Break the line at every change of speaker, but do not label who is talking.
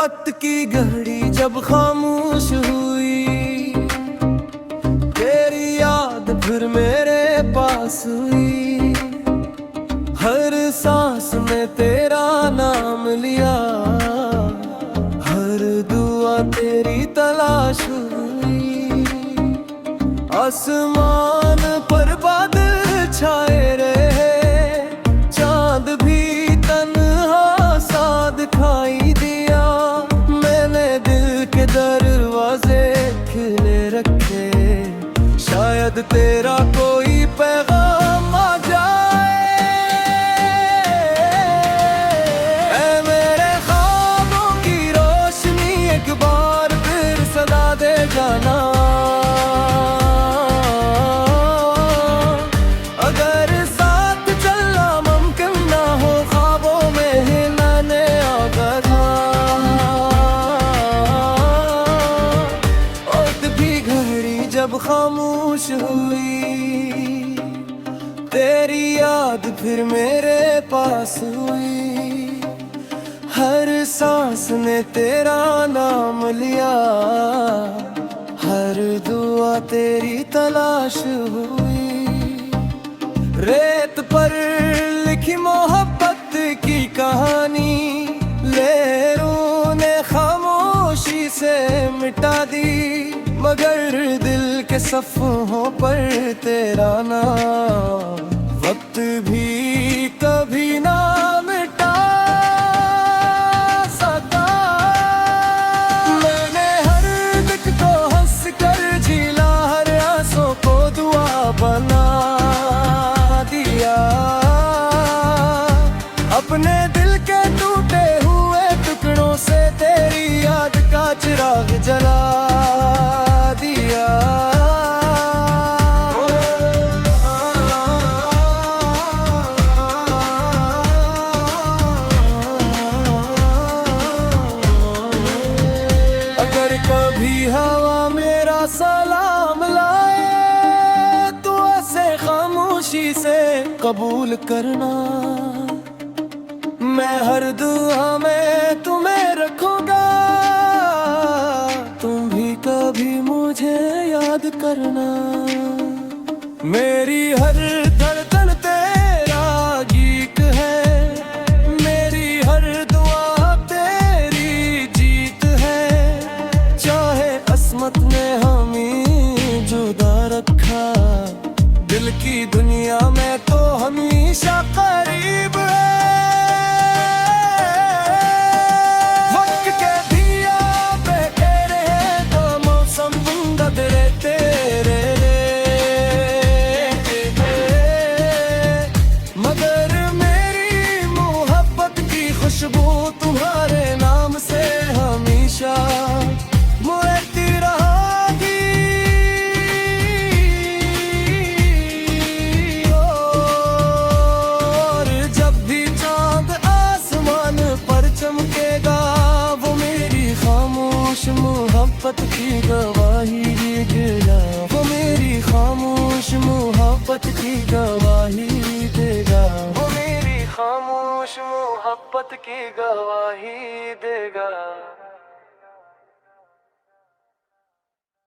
मोहब्बत की घड़ी जब खामोश हुई, तेरी याद फिर मेरे पास हुई। हर सांस में तेरा नाम लिया, हर दुआ तेरी तलाश हुई। आसमान पर बादल छाए रहे, चांद भी तन्हा सा दिखाई दिया। मैंने दिल के दरवाजे खुले रखे, शायद तेरा कोई पैगाम आ जाए। ऐ मेरे ख्वाबों की रोशनी, एक बार फिर सदा दे जाना। अगर साथ चलना मुमकिन ना हो, ख्वाबों में हिलाने आगा था। और भी घड़ी जब खामोश हुई, तेरी याद फिर मेरे पास हुई। हर सांस ने तेरा नाम लिया, हर दुआ तेरी तलाश हुई। रेत पर लिखी मोहब्बत की कहानी, लहरों ने खामोशी से मिटा दी। मगर दिल के सफ़हों पर तेरा नाम वक्त भी कभी ना मिटा सका। मैंने हर दुख को हंस कर झीला, हर आंसू को दुआ बना दिया। अपने दिल के टूटे हुए टुकड़ों से तेरी याद का चिराग जला दिया। अगर कभी हवा मेरा सलाम लाए, तो ऐसे खामोशी से कबूल करना। मैं हर दुआ में तुम्हें रखूंगा, तुम भी कभी मुझे याद करना। मेरी हर धड़कन तेरा गीत है, मेरी हर दुआ तेरी जीत है। चाहे अस्मत ने हमें जुदा रखा, दिल की दुनिया में तो हमेशा करीब है। खुशबू तुम्हारे नाम से हमेशा मुड़ती रहेगी। और जब भी चांद आसमान पर चमकेगा, वो मेरी खामोश मोहब्बत की गवाही देगा। वो मेरी खामोश मोहब्बत की गवाही देगा। वो मेरी खामोश मोहब्बत की गवाही